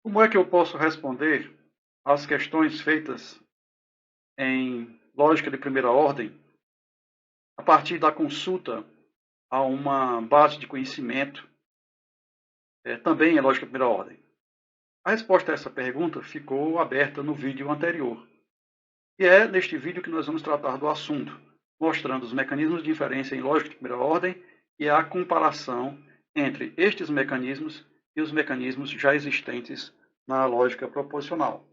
Como é que eu posso responder às questões feitas em lógica de primeira ordem a partir da consulta a uma base de conhecimento, também em lógica de primeira ordem? A resposta a essa pergunta ficou aberta no vídeo anterior. E é neste vídeo que nós vamos tratar do assunto, mostrando os mecanismos de inferência em lógica de primeira ordem e a comparação entre estes mecanismos e os mecanismos já existentes na lógica proposicional.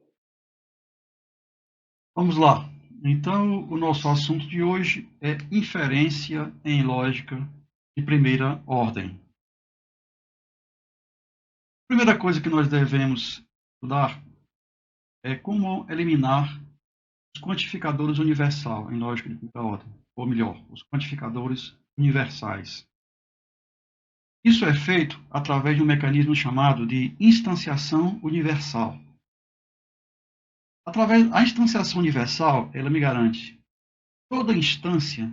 Vamos lá. Então, o nosso assunto de hoje é inferência em lógica de primeira ordem. A primeira coisa que nós devemos estudar é como eliminar os quantificadores universal em lógica de primeira ordem, ou melhor, os quantificadores universais. Isso é feito através de um mecanismo chamado de instanciação universal. Através da instanciação universal, ela me garante toda instância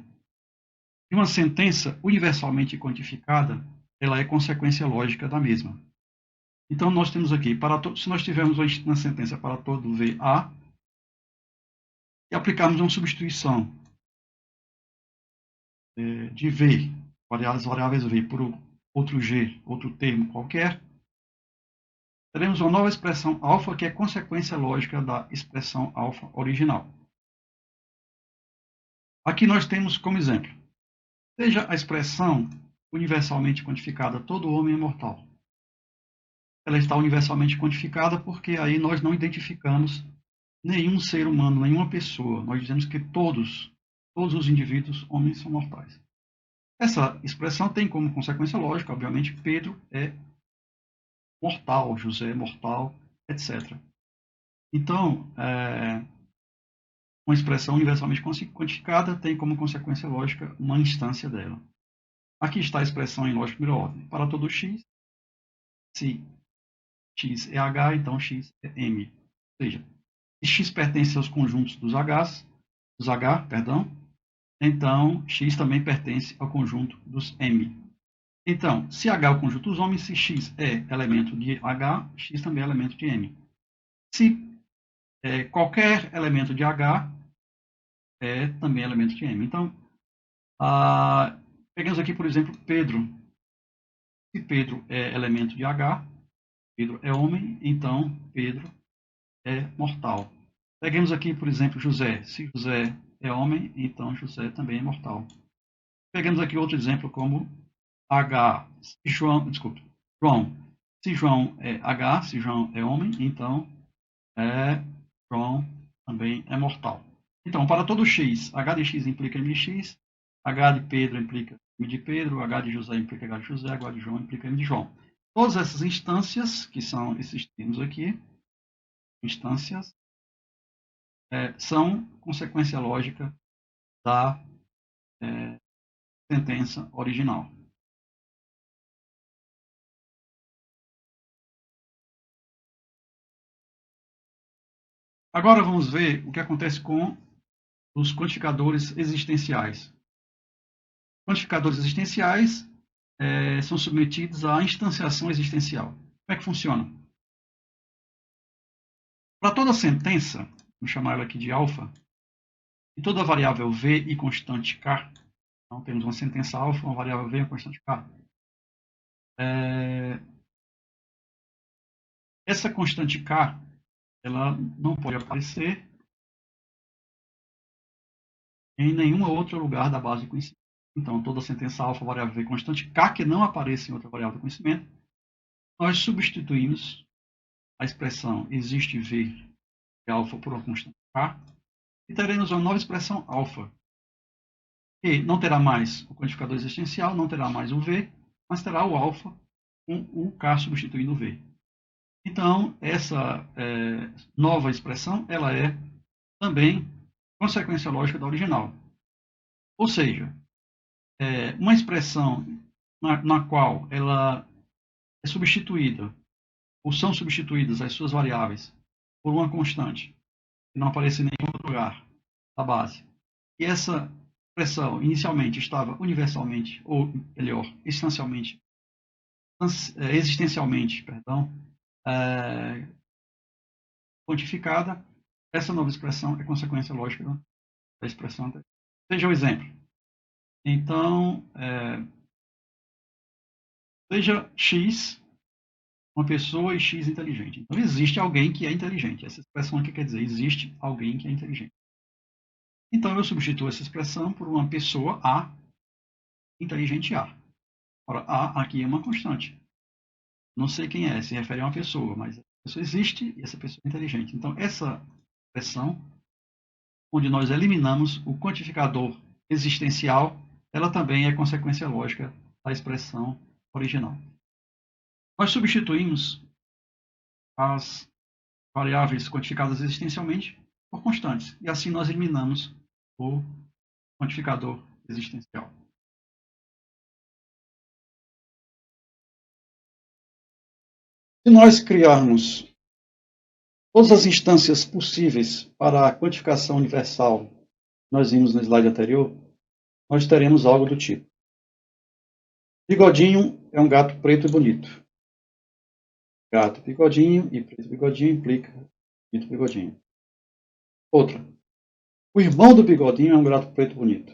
de uma sentença universalmente quantificada, ela é consequência lógica da mesma. Então, nós temos aqui, se nós tivermos uma sentença para todo VA, e aplicarmos uma substituição de V, as variáveis V, por outro G, outro termo qualquer, teremos uma nova expressão alfa, que é consequência lógica da expressão alfa original. Aqui nós temos como exemplo, seja a expressão universalmente quantificada, todo homem é mortal. Ela está universalmente quantificada porque aí nós não identificamos nenhum ser humano, nenhuma pessoa. Nós dizemos que todos os indivíduos, homens, são mortais. Essa expressão tem como consequência lógica, obviamente, Pedro é mortal, José é mortal, etc. Então, uma expressão universalmente quantificada tem como consequência lógica uma instância dela. Aqui está a expressão em lógica de primeira ordem. Para todo x, se x é h, então x é m. Ou seja, se x pertence aos conjuntos dos H, então x também pertence ao conjunto dos M. Então, se H é o conjunto dos homens, se x é elemento de H, x também é elemento de M. Se qualquer elemento de H é também elemento de M. Então, pegamos aqui, por exemplo, Pedro. Se Pedro é elemento de H, Pedro é homem, então Pedro é mortal. Peguemos aqui, por exemplo, José. Se José é homem, então José também é mortal. Pegamos aqui outro exemplo como João. Se João é H, se João é homem, então João também é mortal. Então, para todo x, H de x implica M de x, H de Pedro implica M de Pedro, H de José implica H de José, H de João implica M de João. Todas essas instâncias, que são esses termos aqui, instâncias, são consequência lógica da sentença original. Agora vamos ver o que acontece com os quantificadores existenciais. Quantificadores existenciais são submetidos à instanciação existencial. Como é que funciona? Para toda sentença, vamos chamar ela aqui de alfa, e toda variável v e constante k, então temos uma sentença alfa, uma variável v e uma constante k. Essa constante k, ela não pode aparecer em nenhum outro lugar da base de conhecimento. Então, toda sentença alfa, variável v constante k, que não aparece em outra variável de conhecimento, nós substituímos a expressão existe v de alfa por uma constante k, e teremos uma nova expressão alfa, que não terá mais o quantificador existencial, não terá mais o v, mas terá o alfa com o k substituindo o v. Então, essa nova expressão, ela é também consequência lógica da original. Ou seja, uma expressão na qual ela é substituída, ou são substituídas as suas variáveis por uma constante, que não aparece em nenhum outro lugar da base, e essa expressão inicialmente estava universalmente, ou melhor, existencialmente, quantificada, essa nova expressão é consequência lógica da expressão anterior. Veja o exemplo. Então, seja X uma pessoa e X inteligente. Então, existe alguém que é inteligente. Essa expressão aqui quer dizer, existe alguém que é inteligente. Então, eu substituo essa expressão por uma pessoa A, inteligente A. Ora, A aqui é uma constante. Não sei quem é, se refere a uma pessoa, mas a pessoa existe e essa pessoa é inteligente. Então, essa expressão, onde nós eliminamos o quantificador existencial, ela também é consequência lógica da expressão original. Nós substituímos as variáveis quantificadas existencialmente por constantes, e assim nós eliminamos o quantificador existencial. Se nós criarmos todas as instâncias possíveis para a quantificação universal que nós vimos no slide anterior, nós teremos algo do tipo: Bigodinho é um gato preto e bonito. Gato bigodinho e preto bigodinho implica bonito bigodinho. Outra: o irmão do bigodinho é um gato preto bonito.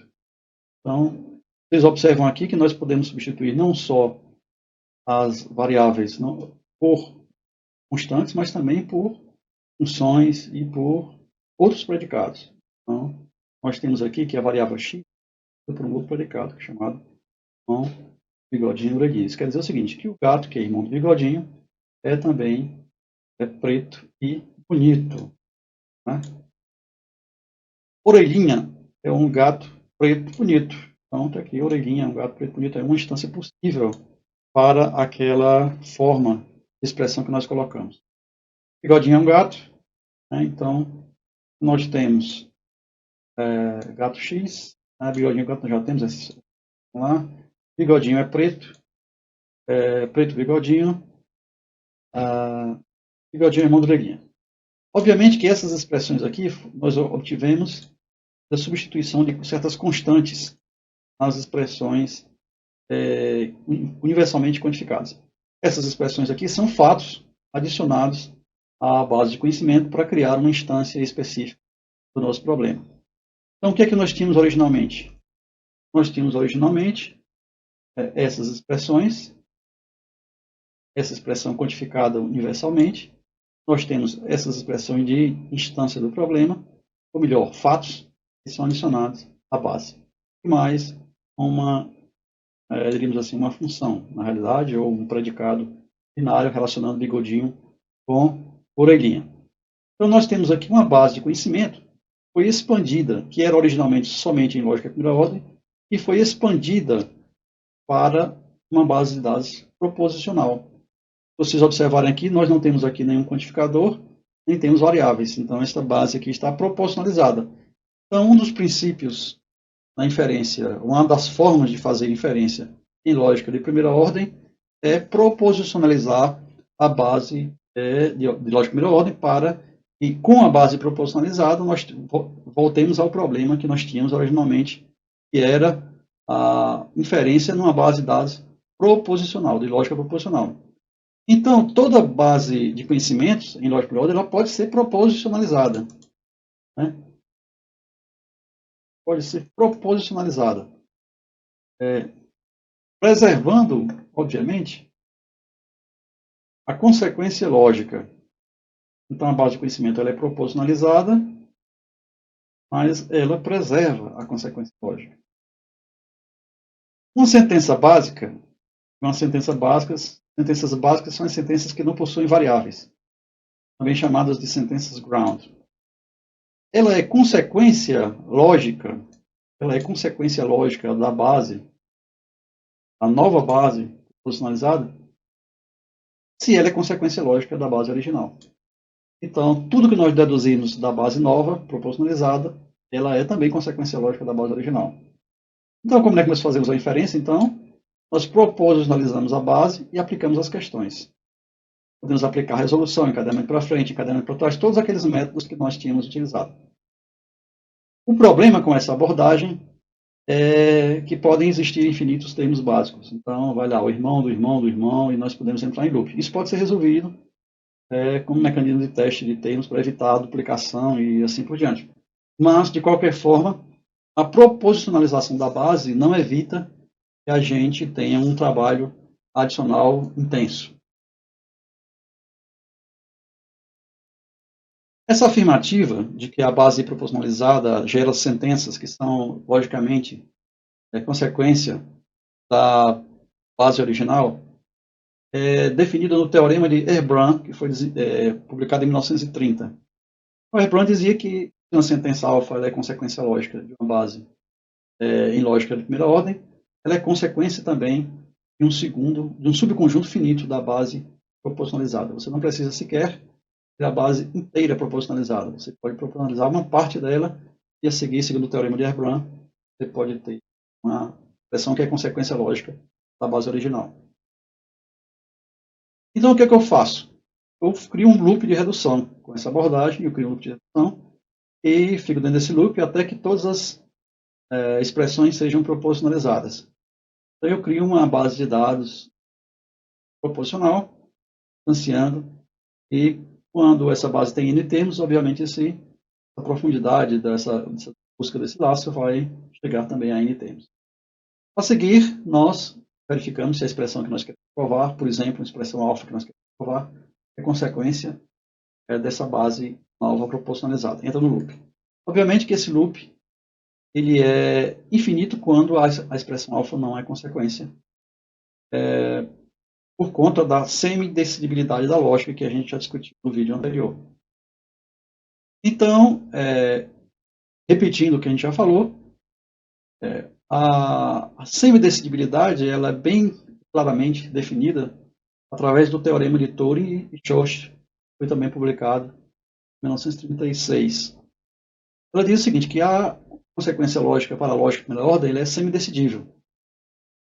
Então, vocês observam aqui que nós podemos substituir não só as variáveis por constantes, mas também por funções e por outros predicados. Então, nós temos aqui que a variável x é por um outro predicado, que é chamado irmão bigodinho ureguinho. Isso quer dizer o seguinte, que o gato, que é irmão do bigodinho, também é preto e bonito. Né? Orelhinha é um gato preto bonito. Então, está aqui, orelhinha é um gato preto bonito. É uma instância possível para aquela forma de expressão que nós colocamos. Bigodinho é um gato. Né? Então, nós temos gato X. Bigodinho gato, já temos esse. Vamos lá. Bigodinho é preto. Preto bigodinho. Bigodinho é irmão do orelhinha. Obviamente que essas expressões aqui nós obtivemos da substituição de certas constantes nas expressões universalmente quantificadas. Essas expressões aqui são fatos adicionados à base de conhecimento para criar uma instância específica do nosso problema. Então, o que é que nós tínhamos originalmente? Nós tínhamos originalmente essas expressões, essa expressão quantificada universalmente. Nós temos essas expressões de instância do problema, ou melhor, fatos que são adicionados à base. E mais uma, diríamos assim, uma função, na realidade, ou um predicado binário relacionando bigodinho com orelhinha. Então, nós temos aqui uma base de conhecimento que foi expandida, que era originalmente somente em lógica de primeira ordem, e foi expandida para uma base de dados proposicional. Se vocês observarem aqui, nós não temos aqui nenhum quantificador, nem temos variáveis. Então, esta base aqui está proporcionalizada. Então, um dos princípios na inferência, uma das formas de fazer inferência em lógica de primeira ordem é proposicionalizar a base de lógica de primeira ordem para que, com a base proporcionalizada, nós voltemos ao problema que nós tínhamos originalmente, que era a inferência numa base de dados proposicional, de lógica proposicional. Então, toda base de conhecimentos em lógica de ordem ela pode ser proposicionalizada. Né? Pode ser proposicionalizada. Preservando, obviamente, a consequência lógica. Então, a base de conhecimento ela é proposicionalizada, mas ela preserva a consequência lógica. Uma sentença básica, sentenças básicas são as sentenças que não possuem variáveis, também chamadas de sentenças ground. Ela é consequência lógica da base, a nova base proposicionalizada, se ela é consequência lógica da base original. Então, tudo que nós deduzimos da base nova, proposicionalizada, ela é também consequência lógica da base original. Então, como é que nós fazemos a inferência? Então, nós proposicionalizamos a base e aplicamos as questões. Podemos aplicar resolução, encadeamento para frente, encadeamento para trás, todos aqueles métodos que nós tínhamos utilizado. O problema com essa abordagem é que podem existir infinitos termos básicos. Então, vai lá, o irmão do irmão do irmão, e nós podemos entrar em loop. Isso pode ser resolvido como mecanismo de teste de termos para evitar a duplicação e assim por diante. Mas, de qualquer forma, a proposicionalização da base não evita que a gente tenha um trabalho adicional intenso. Essa afirmativa de que a base proposicionalizada gera sentenças que são, logicamente, consequência da base original, é definida no Teorema de Herbrand, que foi publicado em 1930. O Herbrand dizia que uma sentença alfa é consequência lógica de uma base em lógica de primeira ordem, ela é consequência também de um subconjunto finito da base proporcionalizada. Você não precisa sequer ter a base inteira proporcionalizada. Você pode proporcionalizar uma parte dela e a seguir, segundo o teorema de Herbrand, você pode ter uma expressão que é consequência lógica da base original. Então, o que é que eu faço? Eu crio um loop de redução. Com essa abordagem, eu crio um loop de redução e fico dentro desse loop até que todas as expressões sejam proporcionalizadas. Então, eu crio uma base de dados proporcional, distanciando, e quando essa base tem n termos, obviamente a profundidade dessa busca desse laço vai chegar também a n termos. A seguir, nós verificamos se a expressão que nós queremos provar, por exemplo, a expressão alfa que nós queremos provar, é consequência dessa base nova proporcionalizada. Entra no loop. Obviamente que esse loop ele é infinito quando a expressão alfa não é consequência, por conta da semidecidibilidade da lógica que a gente já discutiu no vídeo anterior. Então, repetindo o que a gente já falou, a semidecidibilidade ela é bem claramente definida através do teorema de Turing e Church, que foi também publicado em 1936. Ela diz o seguinte, que a consequência lógica para a lógica de primeira ordem é semidecidível.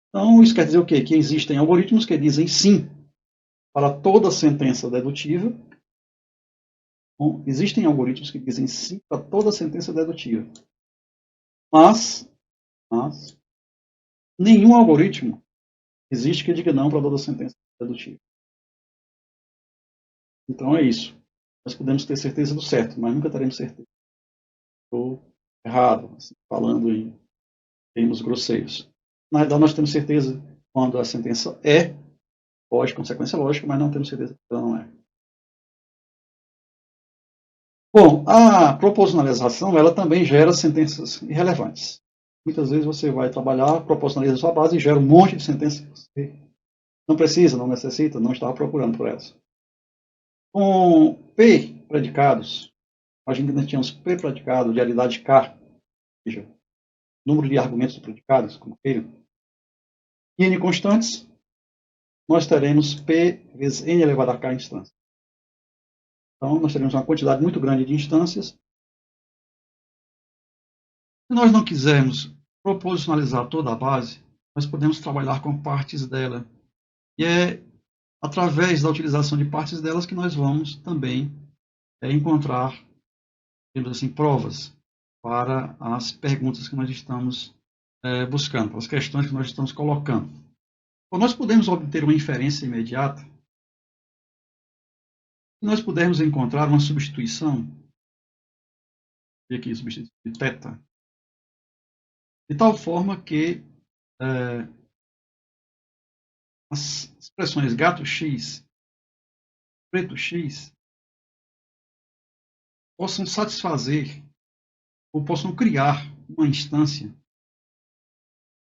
Então, isso quer dizer o quê? Que existem algoritmos que dizem sim para toda sentença dedutiva. Bom, existem algoritmos que dizem sim para toda sentença dedutiva. Mas nenhum algoritmo existe que diga não para toda sentença dedutiva. Então é isso. Nós podemos ter certeza do certo, mas nunca teremos certeza do errado, assim, falando em termos grosseiros. Na realidade, nós temos certeza quando a sentença é lógica, consequência lógica, mas não temos certeza que ela não é. Bom, a proporcionalização ela também gera sentenças irrelevantes. Muitas vezes você vai trabalhar, proporcionaliza a sua base e gera um monte de sentenças que você não precisa, não necessita, não estava procurando por elas. Com P predicados, a gente ainda tínhamos P predicado de realidade K, ou seja, número de argumentos predicados, como queiram, e N constantes, nós teremos P vezes N elevado a K instâncias. Então, nós teremos uma quantidade muito grande de instâncias. Se nós não quisermos proposicionalizar toda a base, nós podemos trabalhar com partes dela. E é através da utilização de partes delas que nós vamos também encontrar, digamos assim, provas para as perguntas que nós estamos buscando, para as questões que nós estamos colocando. Então, nós podemos obter uma inferência imediata se nós pudermos encontrar uma substituição, e aqui substituição de θ, de tal forma que as expressões gato x, preto x, possam satisfazer ou possam criar uma instância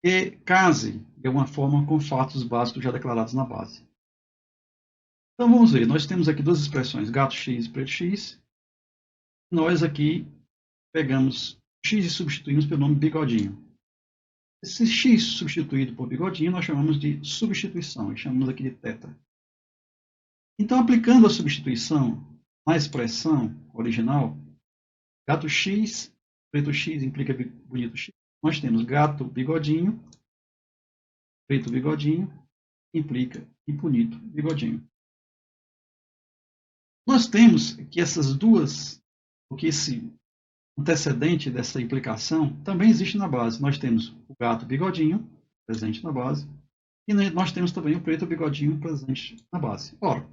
que case de alguma forma com fatos básicos já declarados na base. Então vamos ver, nós temos aqui duas expressões, gato x e preto x. Nós aqui pegamos x e substituímos pelo nome bigodinho. Esse x substituído por bigodinho nós chamamos de substituição, e chamamos aqui de θ. Então, aplicando a substituição na expressão original, gato x, preto x implica bonito x, nós temos gato bigodinho, preto bigodinho, implica e bonito bigodinho. Nós temos que essas duas, porque esse antecedente dessa implicação também existe na base. Nós temos o gato bigodinho presente na base e nós temos também o preto bigodinho presente na base. Ora,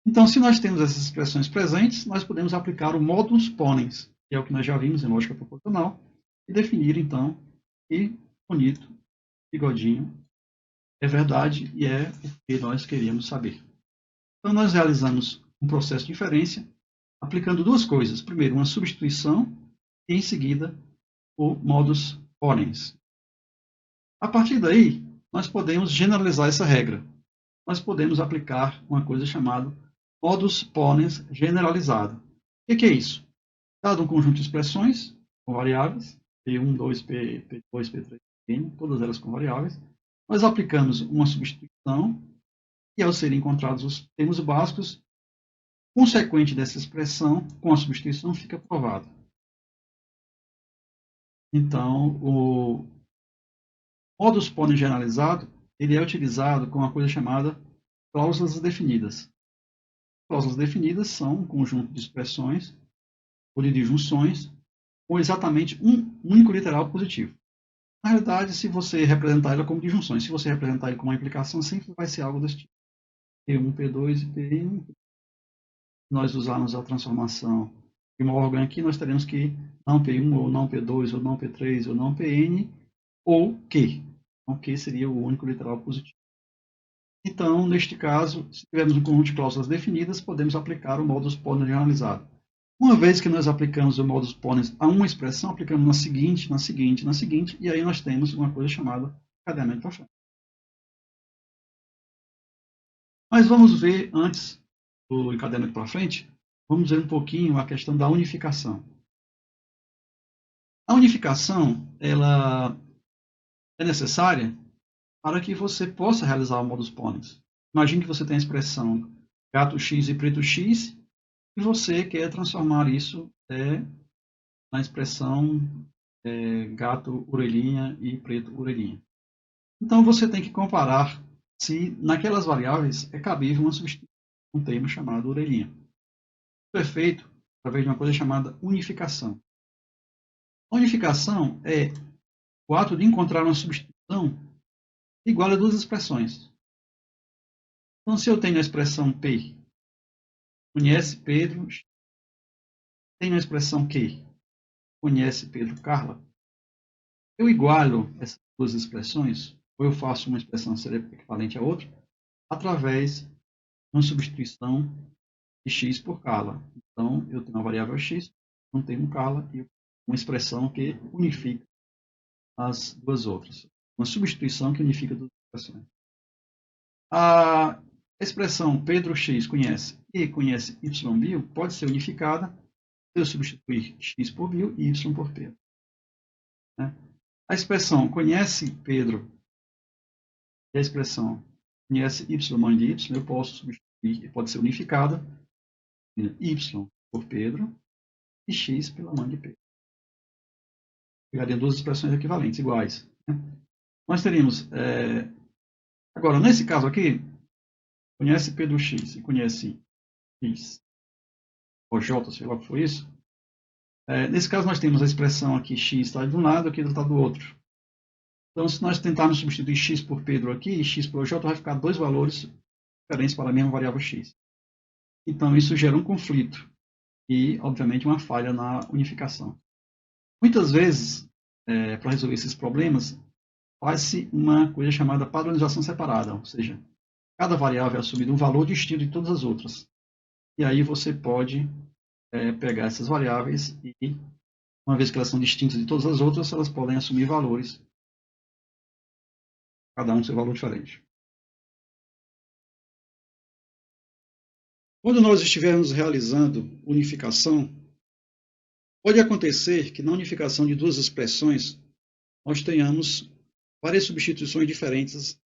Então, se nós temos essas expressões presentes, nós podemos aplicar o modus ponens, que é o que nós já vimos em lógica proposicional, e definir, então, que bonito, bigodinho, é verdade e é o que nós queríamos saber. Então, nós realizamos um processo de inferência aplicando duas coisas. Primeiro, uma substituição e, em seguida, o modus ponens. A partir daí, nós podemos generalizar essa regra. Nós podemos aplicar uma coisa chamada modus ponens generalizado. O que é isso? Dado um conjunto de expressões com variáveis, P1, 2, P2, P3, Pn, todas elas com variáveis, nós aplicamos uma substituição e, ao serem encontrados os termos básicos, consequente dessa expressão, com a substituição, fica provado. Então, o modus ponens generalizado ele é utilizado com uma coisa chamada cláusulas definidas. Cláusulas definidas são um conjunto de expressões ou de disjunções com exatamente um único literal positivo. Na realidade, se você representar ela como disjunções, se você representar ele como uma implicação, sempre vai ser algo desse tipo. P1, P2 e Pn. Se nós usarmos a transformação de Morgan aqui, nós teremos que não P1, ou não P2, ou não P3, ou não Pn, ou Q. Então, Q seria o único literal positivo. Então, neste caso, se tivermos um conjunto de cláusulas definidas, podemos aplicar o modus ponens generalizado. Uma vez que nós aplicamos o modus ponens a uma expressão, aplicamos na seguinte, na seguinte, na seguinte, e aí nós temos uma coisa chamada encadeamento para frente. Mas vamos ver, antes do encadeamento para frente, vamos ver um pouquinho a questão da unificação. A unificação, ela é necessária para que você possa realizar o modus ponens. Imagine que você tem a expressão gato X e preto X, e você quer transformar isso na expressão gato orelhinha e preto orelhinha. Então você tem que comparar se naquelas variáveis é cabível uma substituição de um termo chamado orelhinha. Isso é feito através de uma coisa chamada unificação. A unificação é o ato de encontrar uma substituição igual a duas expressões. Então, se eu tenho a expressão P, conhece Pedro, tenho a expressão Q, conhece Pedro Carla, eu igualo essas duas expressões, ou eu faço uma expressão ser equivalente a outra, através de uma substituição de x por Carla. Então, eu tenho uma variável x, um termo Carla e uma expressão que unifica as duas outras. Uma substituição que unifica duas expressões. A expressão Pedro X conhece e conhece Y Bill pode ser unificada se eu substituir X por Bill e Y por Pedro. A expressão conhece Pedro e a expressão conhece Y mãe de Y, eu posso substituir, pode ser unificada, Y por Pedro e X pela mãe de Pedro. Pegaria duas expressões equivalentes, iguais. Nós teríamos, agora, nesse caso aqui, conhece Pedro X e conhece X, ou J, sei lá o que foi isso. Nesse caso, nós temos a expressão aqui x está de um lado, aqui está do outro. Então, se nós tentarmos substituir x por Pedro aqui e x por J, vai ficar dois valores diferentes para a mesma variável x. Então, isso gera um conflito e, obviamente, uma falha na unificação. Muitas vezes, para resolver esses problemas, faz-se uma coisa chamada padronização separada, ou seja, cada variável é assumida um valor distinto de todas as outras. E aí você pode pegar essas variáveis e, uma vez que elas são distintas de todas as outras, elas podem assumir valores, cada um seu valor diferente. Quando nós estivermos realizando unificação, pode acontecer que na unificação de duas expressões nós tenhamos várias substituições diferentes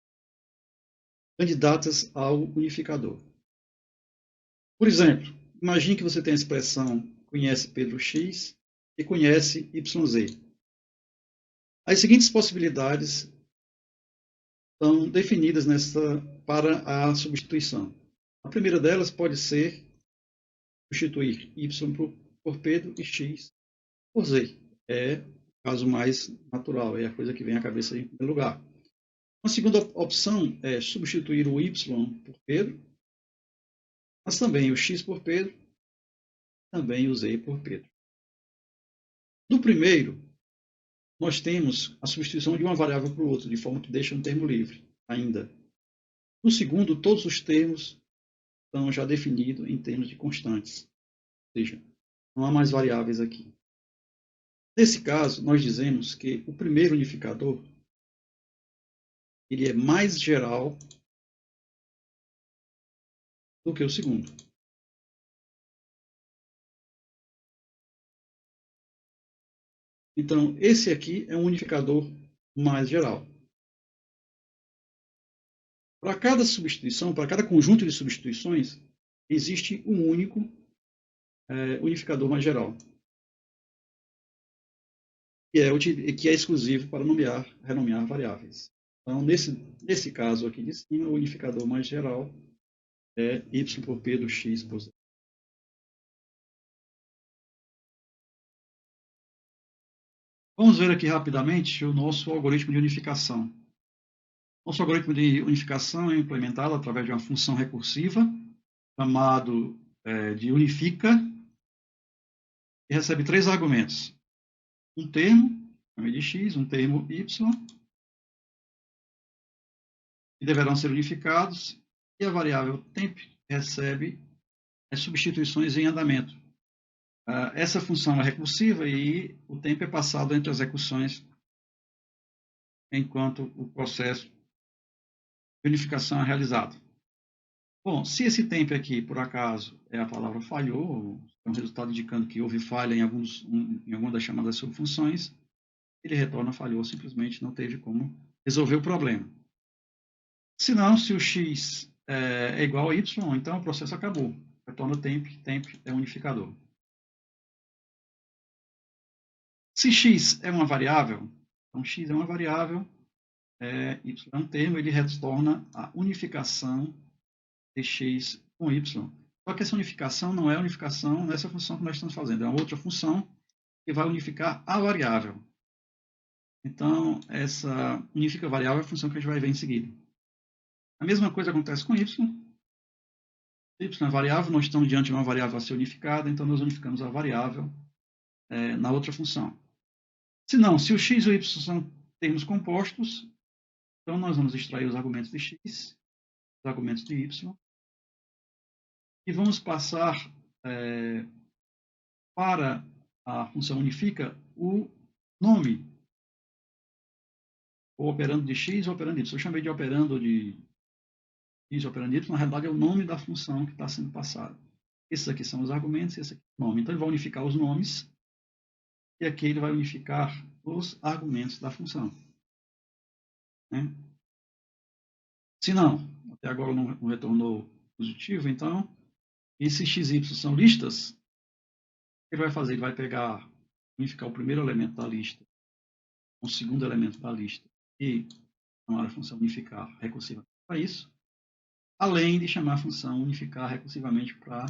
candidatas ao unificador. Por exemplo, imagine que você tem a expressão conhece Pedro X e conhece YZ. As seguintes possibilidades são definidas para a substituição. A primeira delas pode ser substituir Y por Pedro e X por Z. É o caso mais natural, é a coisa que vem à cabeça em primeiro lugar. Uma segunda opção é substituir o Y por Pedro. mas também o x por Pedro, também o z por Pedro. No primeiro, nós temos a substituição de uma variável para o outro, de forma que deixa um termo livre ainda. No segundo, todos os termos estão já definidos em termos de constantes, ou seja, não há mais variáveis aqui. Nesse caso, nós dizemos que o primeiro unificador ele é mais geral do que o segundo. Então, esse aqui é um unificador mais geral. Para cada substituição, para cada conjunto de substituições, existe um único unificador mais geral, que é exclusivo para renomear variáveis. Então, nesse caso aqui de cima, o unificador mais geral é y por p do x por z. Vamos ver aqui rapidamente o nosso algoritmo de unificação. Nosso algoritmo de unificação é implementado através de uma função recursiva, chamado de unifica, que recebe 3 argumentos. Um termo, chamei de x, um termo y, que deverão ser unificados, e a variável temp recebe as substituições em andamento. Essa função é recursiva e o tempo é passado entre as execuções enquanto o processo de unificação é realizado. Bom, se esse tempo aqui, por acaso, a palavra falhou, é um resultado indicando que houve falha em alguma das chamadas subfunções, ele retorna falhou, simplesmente não teve como resolver o problema. Se não, se o x é igual a y, então o processo acabou. Retorna temp é unificador. Se x é uma variável, então x é uma variável, y é um termo, ele retorna a unificação de x com y. Só que essa unificação não é a unificação nessa função que nós estamos fazendo, é uma outra função que vai unificar a variável. Então, essa unifica variável é a função que a gente vai ver em seguida. A mesma coisa acontece com y. Y é variável, nós estamos diante de uma variável a ser unificada, então nós unificamos a variável na outra função. Se não, se o x e o y são termos compostos, então nós vamos extrair os argumentos de x, os argumentos de y, e vamos passar para a função unifica o nome, o operando de x e o operando de y. Eu chamei de operando de x e operando de y, na realidade é o nome da função que está sendo passada. Esses aqui são os argumentos, esse aqui é o nome. Então ele vai unificar os nomes, e aqui ele vai unificar os argumentos da função. Né? Se não, até agora não retornou positivo, então, esses x e y são listas, o que ele vai fazer? Ele vai pegar, unificar o primeiro elemento da lista, o segundo elemento da lista, e chamar a função unificar recursivamente para isso, além de chamar a função unificar recursivamente para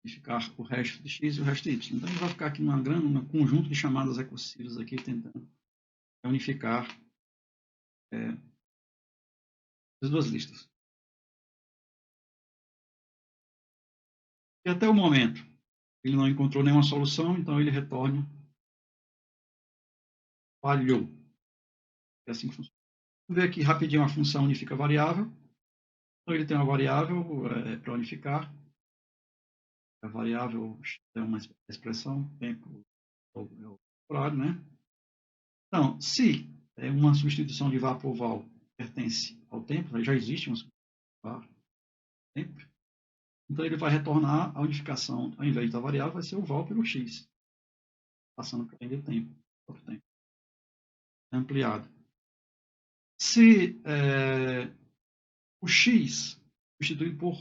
unificar o resto de x e o resto de y. Então, ele vai ficar aqui num conjunto de chamadas recursivas aqui, tentando unificar as duas listas. E até o momento, ele não encontrou nenhuma solução, então ele retorna falhou. É assim que funciona. Vamos ver aqui rapidinho a função unifica variável. Então ele tem uma variável para unificar. A variável é uma expressão, tempo é o horário, né? Então, se uma substituição de var por val pertence ao tempo, já existe uma substituição de tempo, então ele vai retornar a unificação, ao invés da variável, vai ser o val pelo x, passando para ele o tempo, ampliado. Se o x substituído por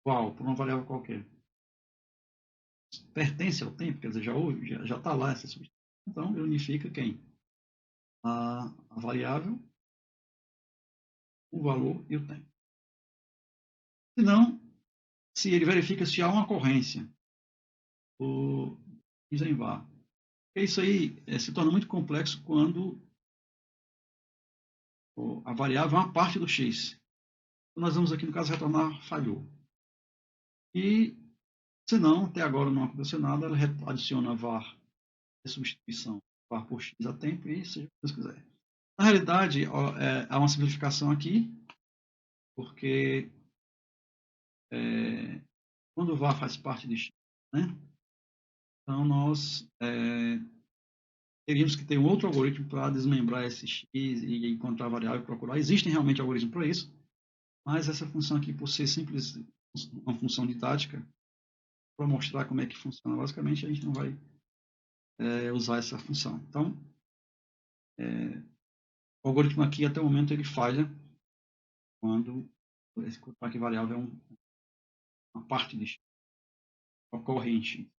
val, por uma variável qualquer, pertence ao tempo, quer dizer, já está lá essa substituição, então ele unifica quem? A variável, o valor e o tempo. Se não, se ele verifica se há uma ocorrência do x em var. Isso aí se torna muito complexo quando a variável é uma parte do x. Então, nós vamos aqui, no caso, retornar falhou. E, se não, até agora não aconteceu nada, ela adiciona var de substituição, var por x a tempo e seja o que Deus quiser. Na realidade, há uma simplificação aqui, porque quando o var faz parte de x, né? Então nós teríamos que ter um outro algoritmo para desmembrar esse x e encontrar a variável e procurar. Existem realmente algoritmos para isso, mas essa função aqui, por ser simples, uma função didática, para mostrar como é que funciona, basicamente a gente não vai usar essa função. Então, o algoritmo aqui, até o momento, ele falha quando esse que variável é uma parte de x, ocorrente.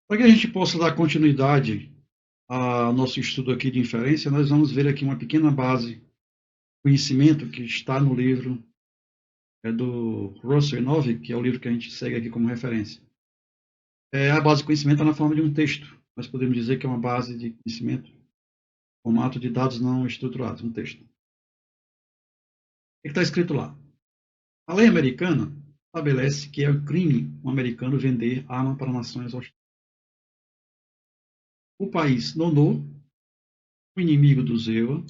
Para que a gente possa dar continuidade ao nosso estudo aqui de inferência, nós vamos ver aqui uma pequena base de conhecimento que está no livro do Russell e Novick, que é o livro que a gente segue aqui como referência. A base de conhecimento está na forma de um texto. Nós podemos dizer que é uma base de conhecimento, formato de dados não estruturados, um texto. O que está escrito lá? A lei americana estabelece que é um crime um americano vender arma para nações hostis. O país Nonô, o inimigo do Zewa,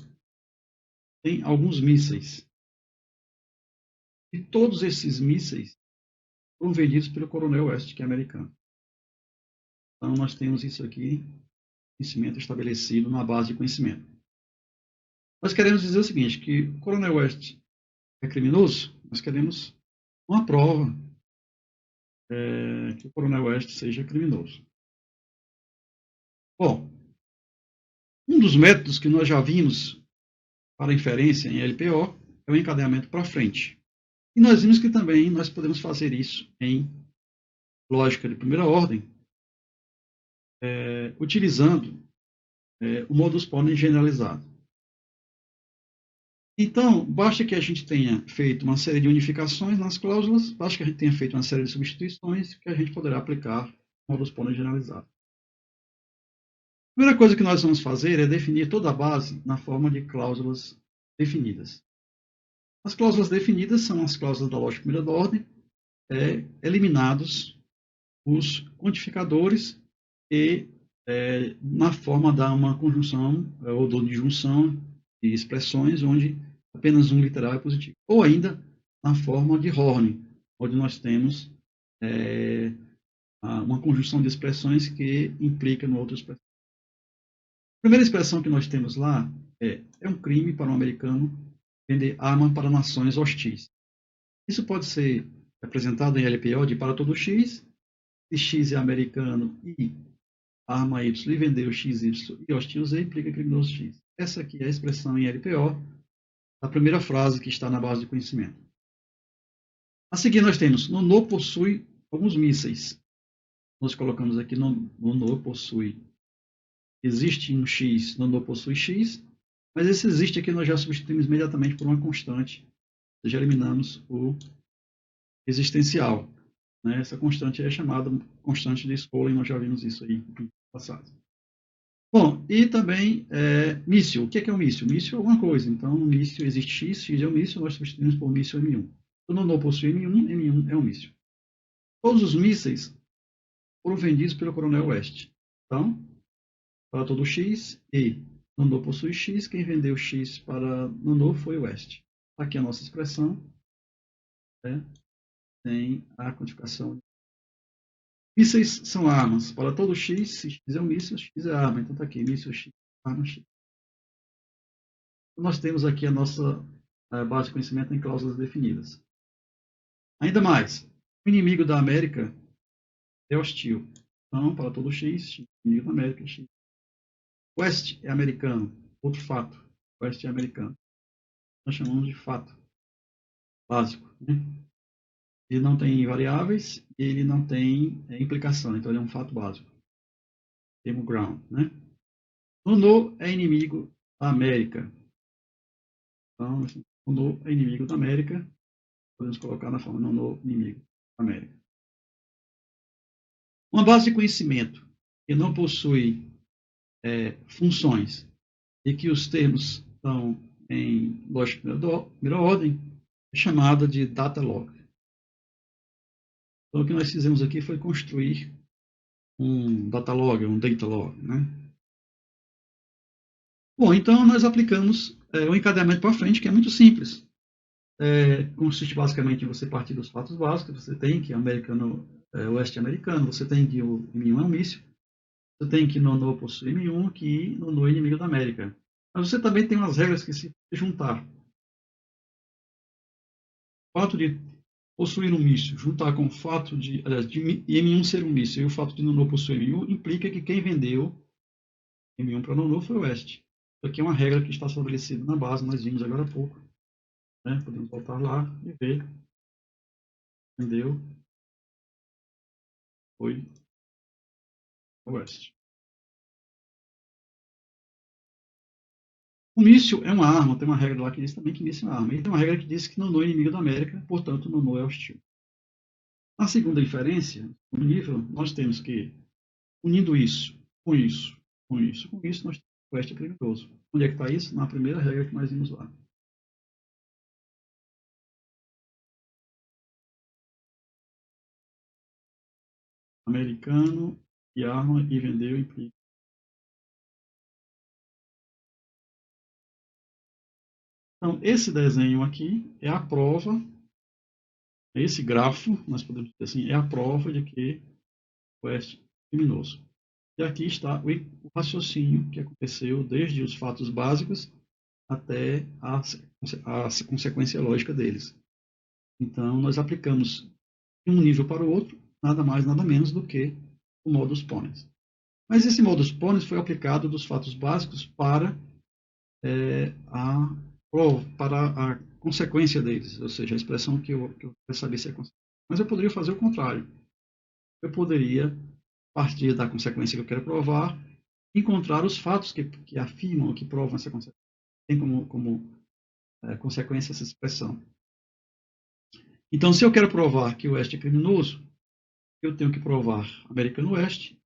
tem alguns mísseis. E todos esses mísseis foram vendidos pelo Coronel West, que é americano. Então, nós temos isso aqui, conhecimento estabelecido na base de conhecimento. Nós queremos dizer o seguinte, que o Coronel West é criminoso, nós queremos uma prova que o Coronel West seja criminoso. Bom, um dos métodos que nós já vimos para inferência em LPO é o encadeamento para frente. E nós vimos que também nós podemos fazer isso em lógica de primeira ordem, utilizando o modus ponens generalizado. Então, basta que a gente tenha feito uma série de unificações nas cláusulas, basta que a gente tenha feito uma série de substituições que a gente poderá aplicar o modus ponens generalizado. A primeira coisa que nós vamos fazer é definir toda a base na forma de cláusulas definidas. As cláusulas definidas são as cláusulas da lógica de primeira ordem, eliminados os quantificadores e na forma de uma conjunção ou de junção de expressões onde apenas um literal é positivo. Ou ainda na forma de Horn, onde nós temos uma conjunção de expressões que implica no outro expressão. A primeira expressão que nós temos lá é um crime para um americano vender arma para nações hostis. Isso pode ser representado em LPO de para todo x, se x é americano e arma y e vendeu xy e hostil z implica criminoso x. Essa aqui é a expressão em LPO da primeira frase que está na base de conhecimento. A seguir nós temos, Nonô possui alguns mísseis. Nós colocamos aqui, Nonô possui, existe um x, Nonô possui x, mas esse existe aqui nós já substituímos imediatamente por uma constante, já eliminamos o existencial. Né? Essa constante é chamada constante de Skolem, nós já vimos isso aí no passado. Bom, e também míssil. O que é um míssil? Míssil é alguma coisa. Então, míssil existe x, x é um míssil, nós substituímos por míssil M1. O Nonô possui M1, M1 é um míssil. Todos os mísseis foram vendidos pelo Coronel West. Então, para todo x, e Nonô possui x, quem vendeu x para Nonô foi o West. Aqui a nossa expressão tem a quantificação. Mísseis são armas. Para todo x, se x é um míssil, x é arma. Então está aqui, míssil x, arma x. Então, nós temos aqui a nossa base de conhecimento em cláusulas definidas. Ainda mais, o inimigo da América é hostil. Então, para todo x, inimigo da América, x. West é americano. Outro fato. West é americano. Nós chamamos de fato básico. Né? Ele não tem variáveis e ele não tem implicação. Então, ele é um fato básico. Termo ground. Né? Nonô é inimigo da América. Então, Nonô é inimigo da América. Podemos colocar na forma Nonô inimigo da América. Uma base de conhecimento que não possui funções e que os termos estão em lógica de primeira ordem, é chamada de data log. Então, o que nós fizemos aqui foi construir um data log, um data log, né? Bom, então nós aplicamos o encadeamento para frente, que é muito simples. Consiste basicamente em você partir dos fatos básicos. Você tem que oeste americano, você tem que o M1 é um míssil, você tem que Nono possui M1, que Nono é inimigo da América. Mas você também tem umas regras que se juntar. O fato de possuir um míssil, juntar com o fato de M1 ser um míssil e o fato de Nono possuir M1, implica que quem vendeu M1 para Nono foi o oeste. Isso aqui é uma regra que está estabelecida na base, nós vimos agora há pouco. Né? Podemos voltar lá e ver. Vendeu. Foi oeste. O míssil é uma arma, tem uma regra lá que diz também que míssil é uma arma. E tem uma regra que diz que Nono é inimigo da América, portanto, Nono é hostil. Na segunda inferência, no nível, nós temos que, unindo isso, com isso, com isso, com isso, nós temos o oeste criminoso. Onde é que está isso? Na primeira regra que nós vimos lá. Americano e arma e vendeu implica. Então, esse desenho aqui é a prova, esse grafo, nós podemos dizer assim, é a prova de que o oeste é criminoso. E aqui está o raciocínio que aconteceu desde os fatos básicos até a consequência lógica deles. Então, nós aplicamos de um nível para o outro, nada mais, nada menos do que o modus ponens. Mas esse modus ponens foi aplicado dos fatos básicos para a consequência deles, ou seja, a expressão que eu quero saber se é consequência. Mas eu poderia fazer o contrário. Eu poderia, a partir da consequência que eu quero provar, encontrar os fatos que afirmam, que provam essa consequência. Tem como consequência essa expressão. Então, se eu quero provar que o oeste é criminoso, eu tenho que provar americano oeste,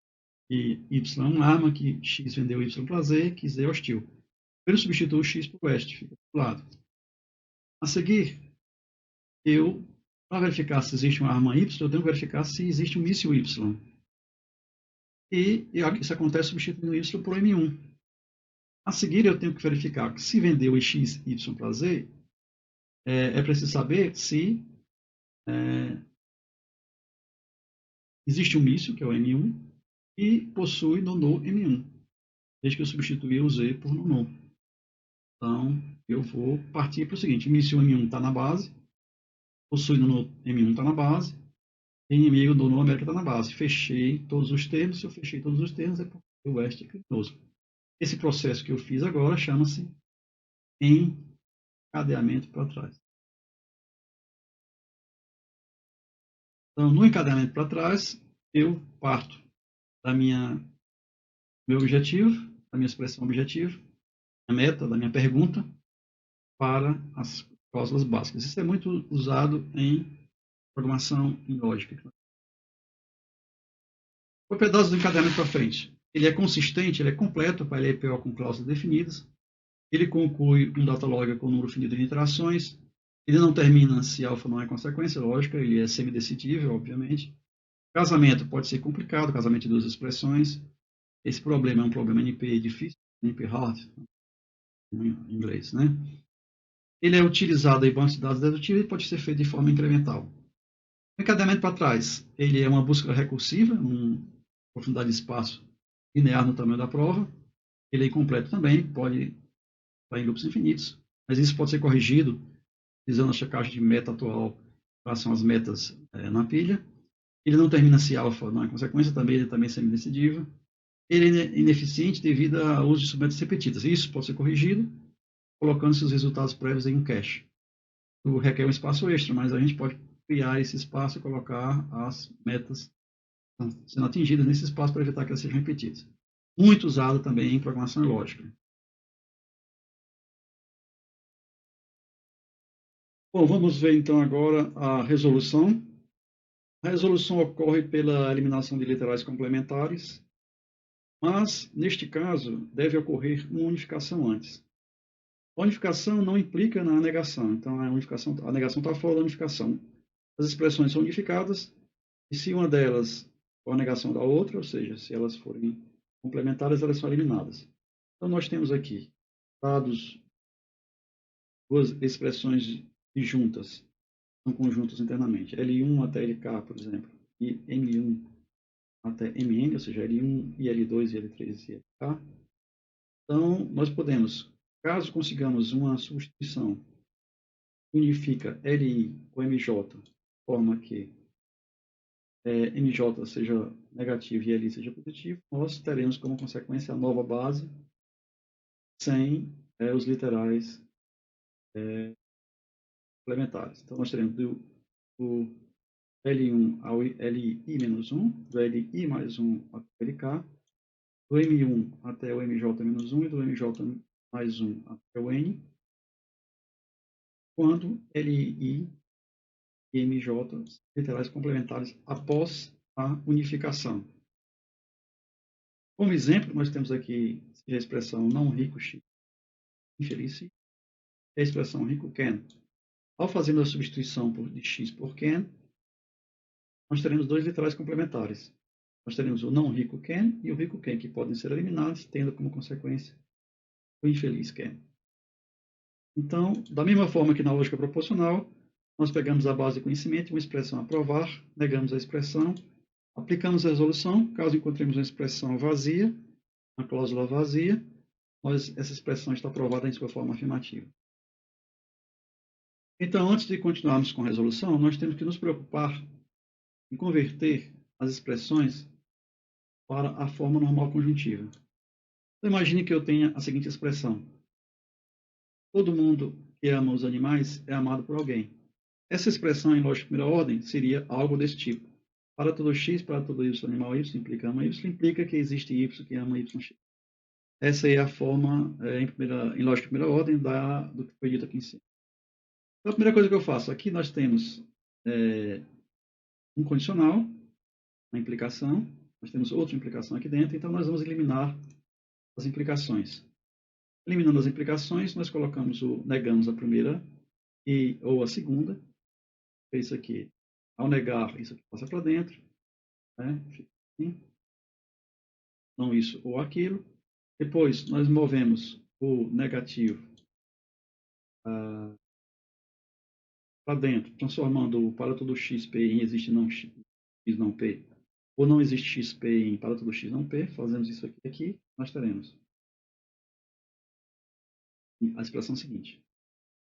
que Y é uma arma, que X vendeu Y para Z, que Z é hostil. Eu substituo o X por oeste, fica do lado. A seguir, para verificar se existe uma arma Y, eu tenho que verificar se existe um míssil Y. E isso acontece substituindo Y por M1. A seguir, eu tenho que verificar que se vendeu X, Y para Z, é preciso saber se existe um míssil, que é o M1, e possui Nono M1, desde que eu substituí o Z por Nono. Então, eu vou partir para o seguinte: míssil M1 está na base, possui Nono M1 está na base, inimigo Nono América está na base. Fechei todos os termos. Se eu fechei todos os termos, é porque o oeste é criminoso. Esse processo que eu fiz agora chama-se encadeamento para trás. Então, no encadeamento para trás, eu parto da meu objetivo, da minha expressão objetivo, da meta, da minha pergunta, para as cláusulas básicas. Isso é muito usado em programação em lógica. O pedaço do encadeamento para frente. Ele é consistente, ele é completo para LPO com cláusulas definidas. Ele conclui um datalog com número finito de interações. Ele não termina se alfa não é consequência lógica, ele é semidecidível, obviamente. Casamento pode ser complicado, casamento de duas expressões. Esse problema é um problema NP difícil, NP hard, em inglês, né? Ele é utilizado em bancos de dados dedutivos e pode ser feito de forma incremental. O encadeamento para trás, ele é uma busca recursiva, uma profundidade de espaço linear no tamanho da prova. Ele é incompleto também, pode estar em loops infinitos, mas isso pode ser corrigido utilizando a checagem de meta atual em relação às metas na pilha. Ele não termina se alfa não é consequência, ele também é semidecidível. Ele é ineficiente devido ao uso de submetas repetidas. Isso pode ser corrigido colocando seus resultados prévios em um cache. Isso requer um espaço extra, mas a gente pode criar esse espaço e colocar as metas sendo atingidas nesse espaço para evitar que elas sejam repetidas. Muito usado também em programação lógica. Bom, vamos ver então agora a resolução. A resolução ocorre pela eliminação de literais complementares. Mas, neste caso, deve ocorrer uma unificação antes. A unificação não implica na negação, então a negação está fora da unificação. As expressões são unificadas e se uma delas for a negação da outra, ou seja, se elas forem complementares, elas são eliminadas. Então, nós temos aqui dados duas expressões disjuntas, são conjuntas internamente, L1 até LK, por exemplo, e M1 até Mn, ou seja, L1 e L2 e L3 e LK. Então, nós podemos, caso consigamos uma substituição que unifica Li com Mj, de forma que Mj seja negativo e Li seja positivo, nós teremos como consequência a nova base sem os literais complementares. Então, nós teremos do L1 ao Li menos 1, do Li mais 1 até o LK, do M1 até o MJ menos 1 e do MJ mais 1 até o N, quando Li e MJ são literais complementares após a unificação. Como exemplo, nós temos aqui a expressão não rico x infeliz e a expressão rico ken. Ao fazermos a substituição de x por ken, nós teremos dois literais complementares. Nós teremos o não rico ken e o rico ken, que podem ser eliminados, tendo como consequência o infeliz ken. Então, da mesma forma que na lógica proporcional, nós pegamos a base de conhecimento e uma expressão a provar, negamos a expressão, aplicamos a resolução, caso encontremos uma expressão vazia, uma cláusula vazia, essa expressão está provada em sua forma afirmativa. Então, antes de continuarmos com a resolução, nós temos que nos preocupar em converter as expressões para a forma normal conjuntiva. Então, imagine que eu tenha a seguinte expressão: todo mundo que ama os animais é amado por alguém. Essa expressão em lógica de primeira ordem seria algo desse tipo. Para todo x, para todo y, animal y implica ama y, implica que existe y que ama yx. Essa é a forma em lógica de primeira ordem do que foi dito aqui em cima. Então, a primeira coisa que eu faço, aqui nós temos um condicional, uma implicação, nós temos outra implicação aqui dentro, então nós vamos eliminar as implicações. Eliminando as implicações, nós negamos a primeira ou a segunda. Isso aqui, ao negar, isso aqui passa para dentro, né? Fica assim. Não isso ou aquilo. Depois, nós movemos o negativo para dentro, transformando o para todo xp em existe não x não p, ou não existe xp em para todo x não p. Fazemos isso aqui, nós teremos a expressão seguinte.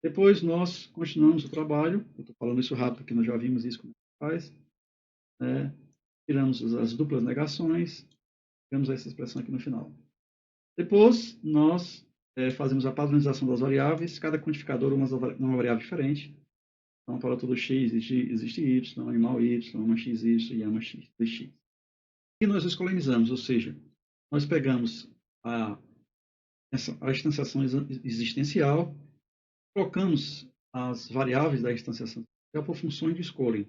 Depois nós continuamos o trabalho, eu estou falando isso rápido porque nós já vimos isso como faz, tiramos as duplas negações, temos essa expressão aqui no final. Depois nós fazemos a padronização das variáveis, cada quantificador uma variável diferente. Então, para todo x existe y, animal y, ama xy e ama x. E nós escolonizamos, ou seja, nós pegamos a instanciação existencial, colocamos as variáveis da instanciação existencial por funções de escolha.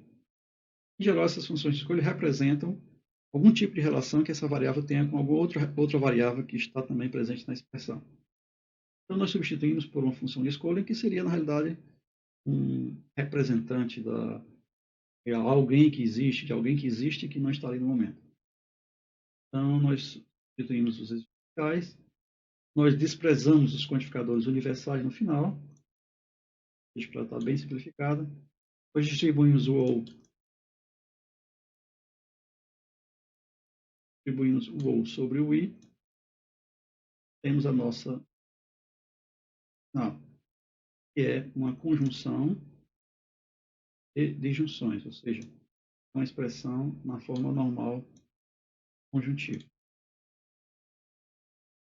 Em geral, essas funções de escolha representam algum tipo de relação que essa variável tenha com alguma outra variável que está também presente na expressão. Então, nós substituímos por uma função de escolha que seria, na realidade, um representante de alguém que existe e que não está ali no momento. Então, nós substituímos os existenciais, nós desprezamos os quantificadores universais no final, para estar bem simplificada, nós distribuímos o OU sobre o I, temos a nossa que é uma conjunção de disjunções, ou seja, uma expressão na forma normal conjuntiva.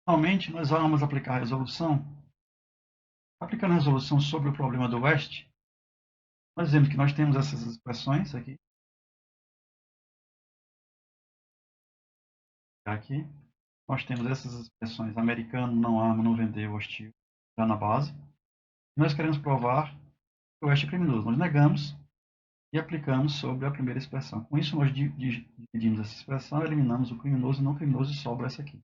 Finalmente, nós vamos aplicar a resolução. Aplicando a resolução sobre o problema do West, nós dizemos que nós temos essas expressões aqui. Aqui. Nós temos essas expressões: americano, não ama, não vendeu, hostil, está na base. E nós queremos provar que o West é criminoso. Nós negamos e aplicamos sobre a primeira expressão. Com isso, nós dividimos essa expressão, eliminamos o criminoso e não criminoso e sobra essa aqui.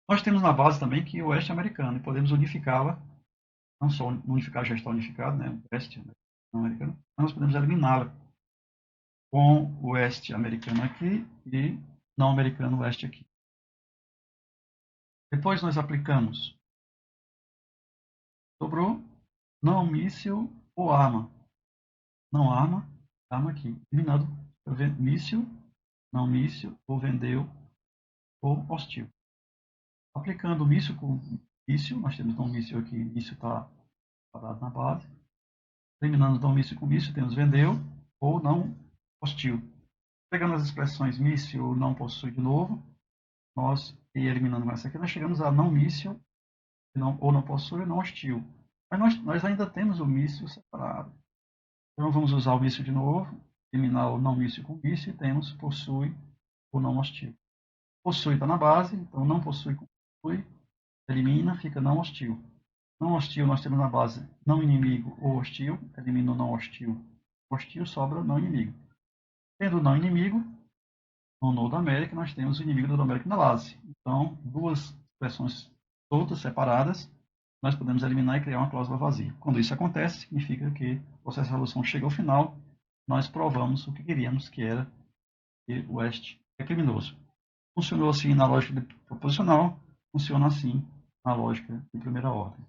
Nós temos na base também que o oeste americano e podemos unificá-la, não só unificar já está unificado, né, o oeste americano, mas nós podemos eliminá-la com o oeste americano aqui e não americano oeste aqui. Depois nós aplicamos, sobrou não míssil ou arma. Não arma, arma aqui. Eliminando míssil, não míssil, ou vendeu, ou hostil. Aplicando míssil com míssil, nós temos não míssil aqui, míssil está parado na base. Eliminando não míssil com míssil, temos vendeu, ou não hostil. Pegando as expressões míssil ou não possui de novo, nós, e eliminando essa aqui, nós chegamos a não míssil, ou não possui, ou não hostil. Mas nós ainda temos o míssil separado. Então vamos usar o míssil de novo, eliminar o não míssil com míssil e temos possui ou não hostil. Possui está na base, então não possui com possui, elimina, fica não hostil. Não hostil nós temos na base não inimigo ou hostil, elimina o não hostil. Hostil sobra não inimigo. Tendo não inimigo, no Node América nós temos o inimigo do América na base. Então, duas expressões soltas, separadas, nós podemos eliminar e criar uma cláusula vazia. Quando isso acontece, significa que o processo de resolução chega ao final, nós provamos o que queríamos, que era que o West é criminoso. Funcionou assim na lógica proposicional, funciona assim na lógica de primeira ordem.